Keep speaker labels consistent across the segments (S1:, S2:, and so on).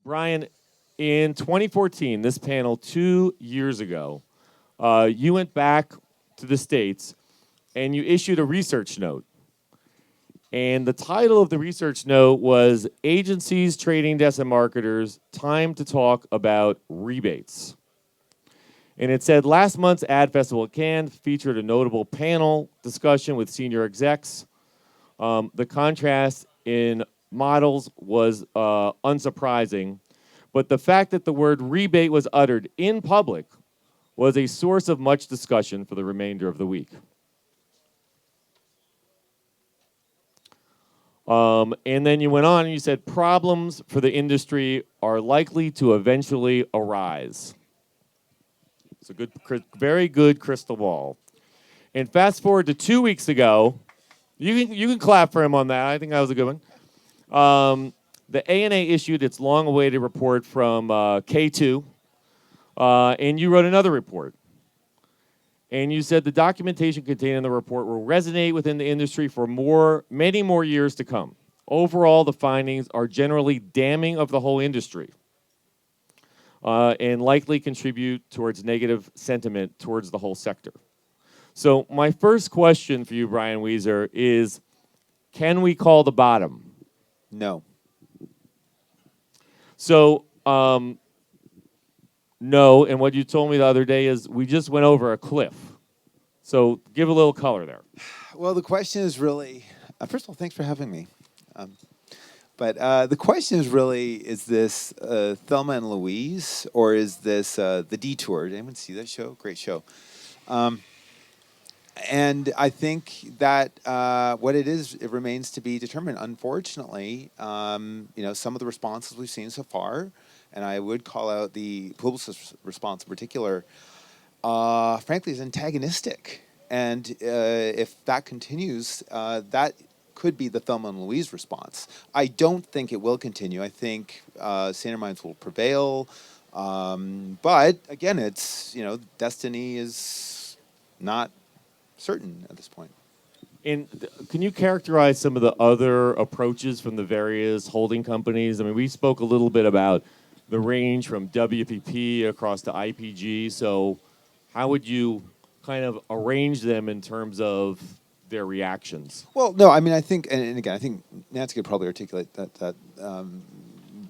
S1: Brian, in 2014, this panel 2 years ago, you went back to the States and you issued a research note. And the title of the research note was Agencies, Trading Desks, and Marketers, Time to Talk About Rebates. And it said last month's ad festival at Cannes featured a notable panel discussion with senior execs. The contrast in models was unsurprising, but the fact that the word rebate was uttered in public was a source of much discussion for the remainder of the week. And then you went on and you said problems for the industry are likely to eventually arise. It's a good, very good crystal ball. And fast forward to 2 weeks ago, you can clap for him on that. I think that was a good one. The ANA issued its long-awaited report from K2, and you wrote another report. And you said the documentation contained in the report will resonate within the industry for many more years to come. Overall, the findings are generally damning of the whole industry and likely contribute towards negative sentiment towards the whole sector. So my first question for you, Brian Weiser, is can we call the bottom?
S2: No.
S1: So no, and what you told me the other day is we just went over a cliff. So give a little color there.
S2: Well, the question is really, first of all, thanks for having me. But the question is really, is this Thelma and Louise, or is this The Detour? Did anyone see that show? Great show. And I think that what it is, it remains to be determined. Unfortunately, some of the responses we've seen so far, and I would call out the Publicis response in particular, frankly, is antagonistic. And if that continues, that could be the Thelma and Louise response. I don't think it will continue. I think saner minds will prevail. But again, it's, destiny is not certain at this point.
S1: And can you characterize some of the other approaches from the various holding companies? I mean, we spoke a little bit about the range from WPP across to IPG. So how would you kind of arrange them in terms of their reactions?
S2: Well, no, I mean, I think, and again, I think Nancy could probably articulate that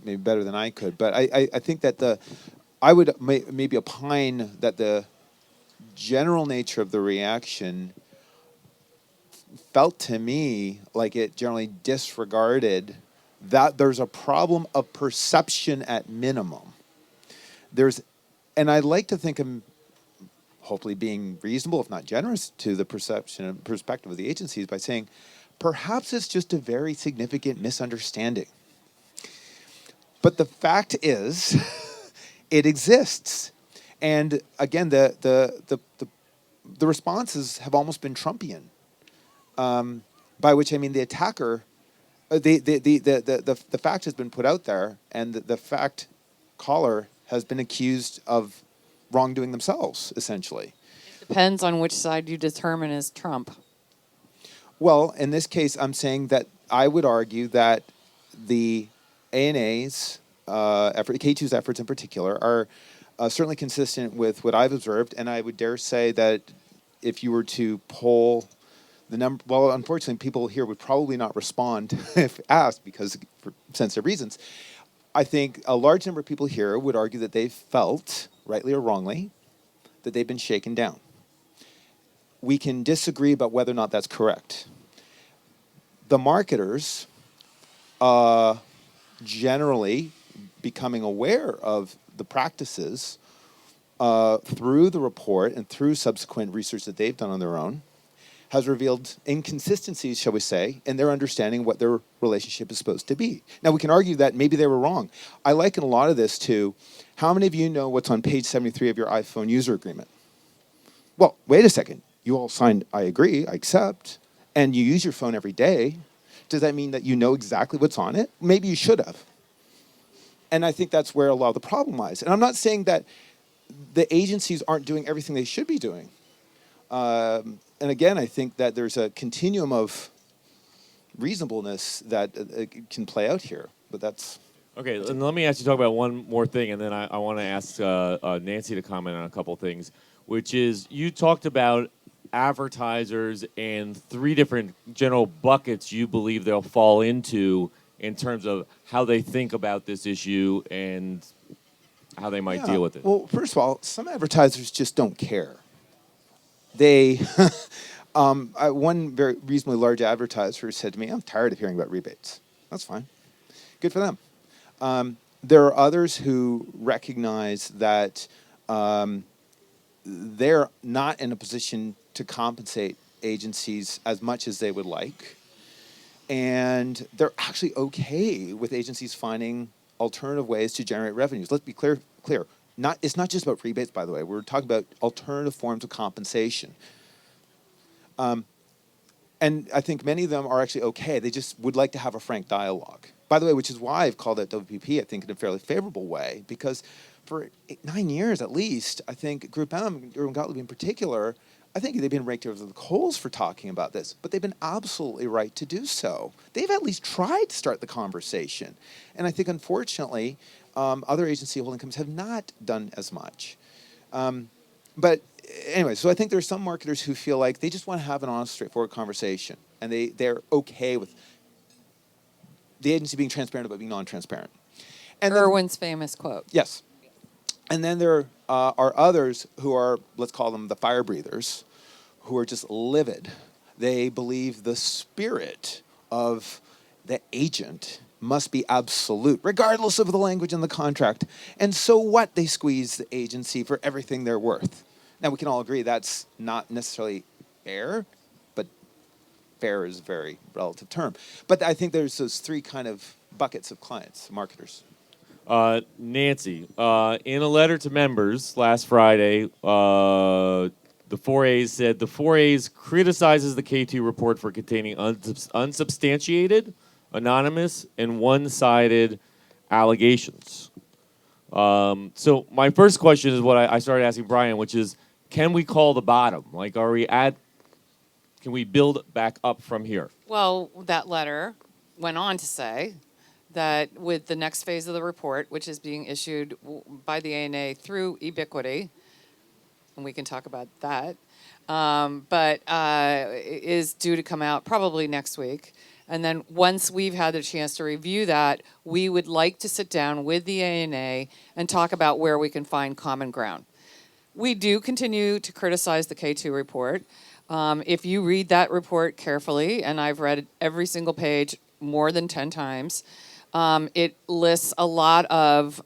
S2: maybe better than I could. But I think that I would maybe opine that the general nature of the reaction felt to me like it generally disregarded that there's a problem of perception at minimum. And I like to think I'm hopefully being reasonable, if not generous, to the perception and perspective of the agencies by saying, perhaps it's just a very significant misunderstanding. But the fact is, it exists. And again, the responses have almost been Trumpian, by which I mean the attacker. The fact has been put out there, and the fact caller has been accused of wrongdoing themselves, essentially.
S3: Depends on which side you determine is Trump.
S2: Well, in this case, I'm saying that I would argue that the ANA's effort, K2's efforts in particular, are certainly consistent with what I've observed, and I would dare say that if you were to poll the number, well, unfortunately, people here would probably not respond if asked because for sensitive reasons. I think a large number of people here would argue that they've felt, rightly or wrongly, that they've been shaken down. We can disagree about whether or not that's correct. The marketers, generally becoming aware of the practices through the report and through subsequent research that they've done on their own, has revealed inconsistencies, shall we say, in their understanding what their relationship is supposed to be. Now, we can argue that maybe they were wrong. I liken a lot of this to, how many of you know what's on page 73 of your iPhone user agreement? Well, wait a second. You all signed, I agree, I accept, and you use your phone every day. Does that mean that you know exactly what's on it? Maybe you should have. And I think that's where a lot of the problem lies. And I'm not saying that the agencies aren't doing everything they should be doing. And again, I think that there's a continuum of reasonableness that can play out here. But that's
S1: Okay, and let me actually talk about one more thing, and then I want to ask Nancy to comment on a couple things, which is you talked about advertisers and three different general buckets you believe they'll fall into in terms of how they think about this issue and how they might deal with it.
S2: Well, first of all, some advertisers just don't care. They, one very reasonably large advertiser said to me, "I'm tired of hearing about rebates." That's fine. Good for them. There are others who recognize that they're not in a position to compensate agencies as much as they would like. And they're actually okay with agencies finding alternative ways to generate revenues. Let's be clear. It's not just about rebates, by the way. We're talking about alternative forms of compensation. And I think many of them are actually okay. They just would like to have a frank dialogue. By the way, which is why I've called out WPP, I think, in a fairly favorable way, because for 9 years at least, I think Group M, Irwin Gottlieb in particular, I think they've been raked over the coals for talking about this, but they've been absolutely right to do so. They've at least tried to start the conversation. And I think, unfortunately, other agency holding companies have not done as much. But anyway, so I think there's some marketers who feel like they just want to have an honest, straightforward conversation, and they're okay with the agency being transparent about being non-transparent. And then,
S3: Irwin's famous quote.
S2: yes. And then there are others who are, let's call them the fire breathers, who are just livid. They believe the spirit of the agent must be absolute, regardless of the language in the contract. And so what? They squeeze the agency for everything they're worth. Now, we can all agree that's not necessarily fair, but fair is a very relative term. But I think there's those three kind of buckets of clients, marketers.
S1: Nancy, in a letter to members last Friday, the 4As said the 4As criticizes the K2 report for containing unsubstantiated, anonymous, and one-sided allegations. So my first question is what I started asking Brian, which is, can we call the bottom? Like, can we build back up from here?
S3: Well, that letter went on to say that with the next phase of the report, which is being issued by the ANA through Ubiquity, and we can talk about that, but is due to come out probably next week. And then once we've had the chance to review that, we would like to sit down with the ANA and talk about where we can find common ground. We do continue to criticize the K2 report. If you read that report carefully, and I've read every single page more than 10 times, it lists a lot of,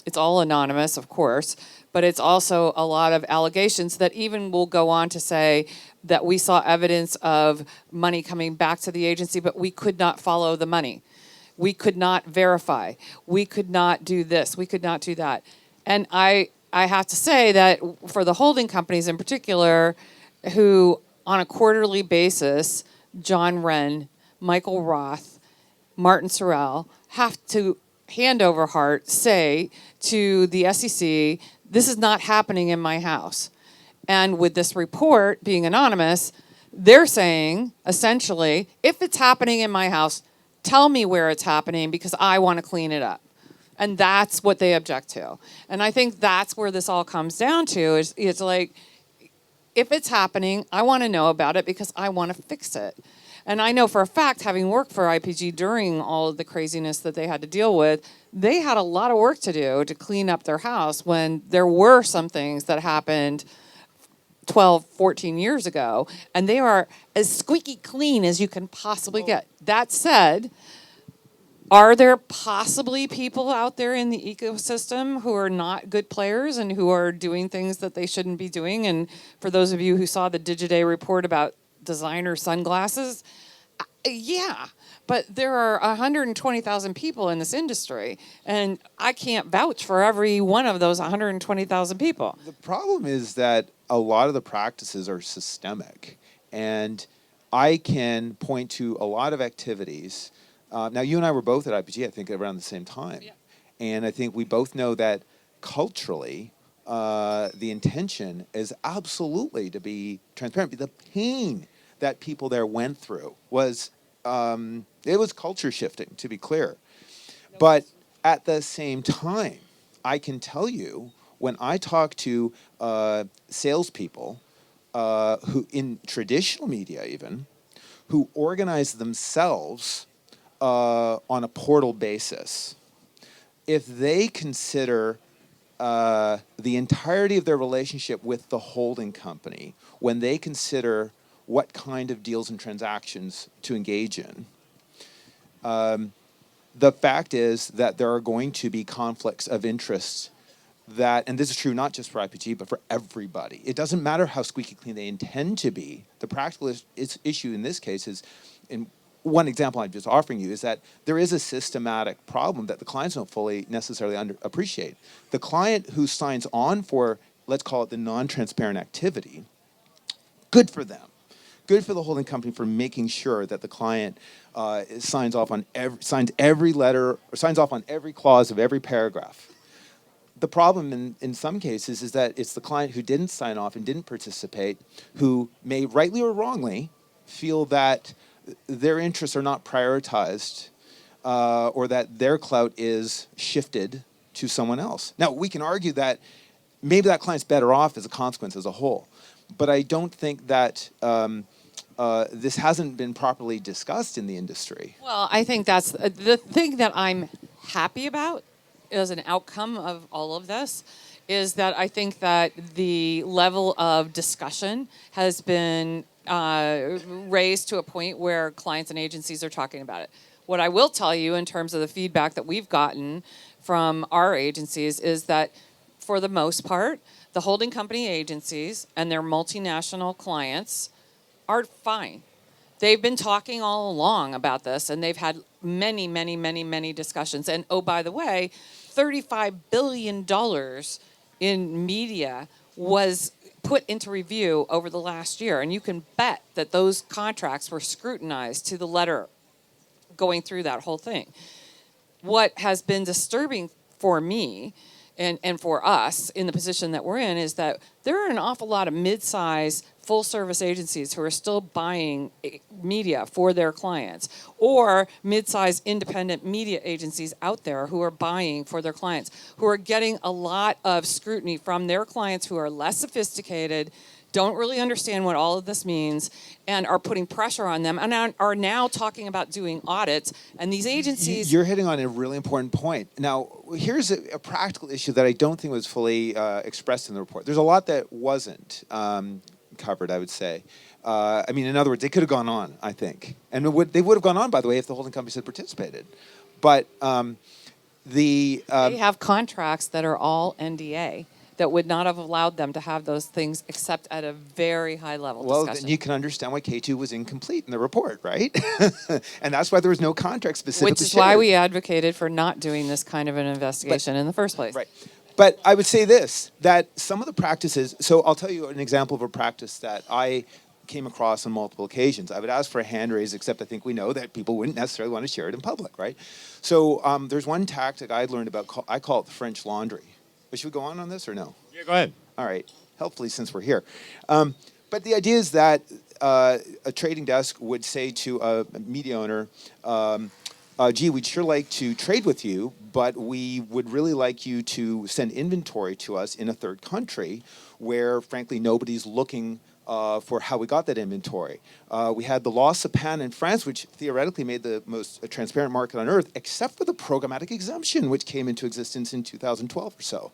S3: it's all anonymous, of course, but it's also a lot of allegations that even will go on to say that we saw evidence of money coming back to the agency, but we could not follow the money. We could not verify. We could not do this. We could not do that. And I have to say that for the holding companies in particular, who on a quarterly basis, John Wren, Michael Roth, Martin Sorrell, have to hand over heart say to the SEC, this is not happening in my house. And with this report being anonymous, they're saying, essentially, if it's happening in my house, tell me where it's happening because I want to clean it up. And that's what they object to. And I think that's where this all comes down to, is it's like, if it's happening, I want to know about it because I want to fix it. And I know for a fact, having worked for IPG during all of the craziness that they had to deal with, they had a lot of work to do to clean up their house when there were some things that happened 12, 14 years ago, and they are as squeaky clean as you can possibly get. That said, are there possibly people out there in the ecosystem who are not good players and who are doing things that they shouldn't be doing? And for those of you who saw the Digiday report about designer sunglasses, yeah, but there are 120,000 people in this industry, and I can't vouch for every one of those 120,000 people.
S2: The problem is that a lot of the practices are systemic, and I can point to a lot of activities. Now, you and I were both at IPG, I think, around the same time. Yeah. And I think we both know that culturally, the intention is absolutely to be transparent. The pain that people there went through was, it was culture shifting, to be clear. But At the same time, I can tell you when I talk to salespeople who, in traditional media even, who organize themselves on a portal basis, if they consider the entirety of their relationship with the holding company, when they consider what kind of deals and transactions to engage in, the fact is that there are going to be conflicts of interest that, and this is true not just for IPG, but for everybody. It doesn't matter how squeaky clean they intend to be. The practical issue in this case is, in one example I'm just offering you, is that there is a systematic problem that the clients don't fully necessarily appreciate. The client who signs on for, let's call it the non-transparent activity, good for them. Good for the holding company for making sure that the client signs off on every letter, or signs off on every clause of every paragraph. The problem in some cases is that it's the client who didn't sign off and didn't participate who may rightly or wrongly feel that their interests are not prioritized or that their clout is shifted to someone else. Now, we can argue that maybe that client's better off as a consequence as a whole, but I don't think that this hasn't been properly discussed in the industry.
S3: Well, I think that's the thing that I'm happy about as an outcome of all of this is that I think that the level of discussion has been raised to a point where clients and agencies are talking about it. What I will tell you in terms of the feedback that we've gotten from our agencies is that for the most part, the holding company agencies and their multinational clients are fine. They've been talking all along about this, and they've had many discussions. And oh, by the way, $35 billion in media was put into review over the last year. And you can bet that those contracts were scrutinized to the letter going through that whole thing. What has been disturbing for me and for us in the position that we're in is that there are an awful lot of mid-size full-service agencies who are still buying media for their clients, or mid-size independent media agencies out there who are buying for their clients, who are getting a lot of scrutiny from their clients who are less sophisticated, don't really understand what all of this means, and are putting pressure on them, and are now talking about doing audits. And these agencies...
S2: You're hitting on a really important point. Now, here's a practical issue that I don't think was fully expressed in the report. There's a lot that wasn't covered, I would say. I mean, in other words, they could have gone on, I think. And they would have gone on, by the way, if the holding companies had participated. But they
S3: have contracts that are all NDA that would not have allowed them to have those things except at a very high level
S2: well,
S3: discussion.
S2: then you can understand why K2 was incomplete in the report, right? And that's why there was no contract specifically
S3: Which is
S2: shared.
S3: why we advocated for not doing this kind of an investigation in the first place.
S2: Right. But I would say this, that some of the practices, so I'll tell you an example of a practice that I came across on multiple occasions. I would ask for a hand raise, except I think we know that people wouldn't necessarily want to share it in public, right? So there's one tactic I learned about, I call it the French laundry. But should we go on this or no?
S1: Yeah, go ahead.
S2: All right, helpfully since we're here. But the idea is that a trading desk would say to a media owner, gee, we'd sure like to trade with you, but we would really like you to send inventory to us in a third country where, frankly, nobody's looking for how we got that inventory. We had the law Sapin in France, which theoretically made the most transparent market on earth, except for the programmatic exemption, which came into existence in 2012 or so.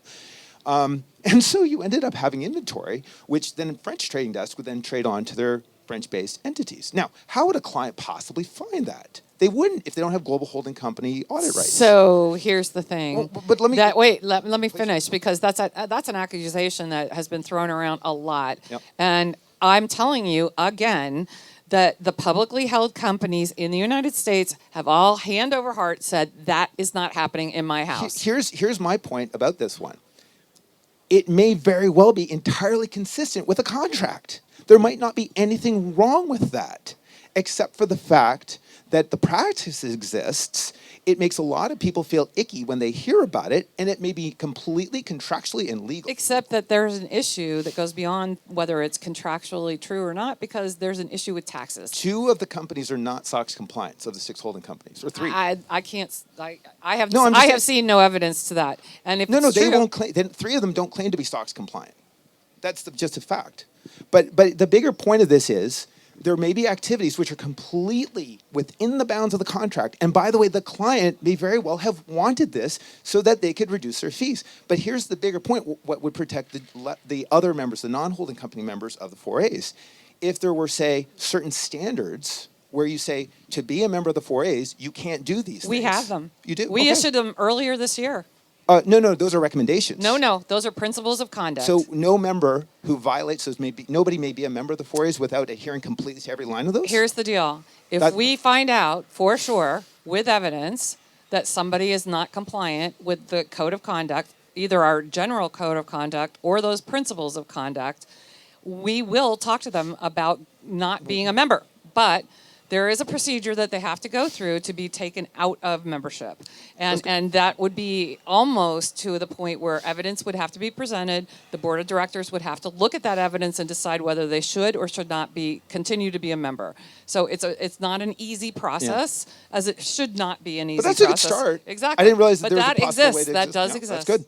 S2: And so you ended up having inventory, which then French trading desks would then trade on to their French-based entities. Now, how would a client possibly find that? They wouldn't if they don't have global holding company audit rights.
S3: So here's the thing.
S2: Well, but let me
S3: let me finish, because that's an accusation that has been thrown around a lot.
S2: Yep.
S3: And I'm telling you again that the publicly held companies in the United States have all hand over heart said that is not happening in my house.
S2: Here's my point about this one. It may very well be entirely consistent with a contract. There might not be anything wrong with that, except for the fact that the practice exists, it makes a lot of people feel icky when they hear about it, and it may be completely contractually illegal.
S3: Except that there's an issue that goes beyond whether it's contractually true or not, because there's an issue with taxes.
S2: 2 of the companies are not SOX compliant, of the 6 holding companies, or 3.
S3: I can't. I have.
S2: No, I'm just
S3: I
S2: saying-
S3: have seen no evidence to that. And if
S2: No,
S3: it's
S2: they
S3: true,
S2: won't claim. Then 3 of them don't claim to be SOX compliant. That's just a fact. But the bigger point of this is there may be activities which are completely within the bounds of the contract. And by the way, the client may very well have wanted this so that they could reduce their fees. But here's the bigger point: what would protect the other members, the non-holding company members of the 4As, if there were, say, certain standards where you say to be a member of the 4As, you can't do these
S3: we
S2: things.
S3: have them.
S2: You do.
S3: We
S2: Okay.
S3: issued them earlier this year.
S2: No, those are recommendations.
S3: No, those are principles of conduct.
S2: So no member who violates those nobody may be a member of the 4As without adhering completely to every line of those?
S3: Here's the deal. If
S2: That-
S3: we find out for sure with evidence that somebody is not compliant with the code of conduct, either our general code of conduct or those principles of conduct, we will talk to them about not being a member. But there is a procedure that they have to go through to be taken out of membership. And that would be almost to the point where evidence would have to be presented. The board of directors would have to look at that evidence and decide whether they should or should not continue to be a member. So it's not an easy process, as it should not be an easy
S2: But that's a good
S3: process.
S2: start.
S3: Exactly.
S2: I didn't realize that
S3: but
S2: there was a
S3: that
S2: possible way
S3: exists.
S2: to
S3: That
S2: exist.
S3: does
S2: Yeah,
S3: exist.
S2: That's good.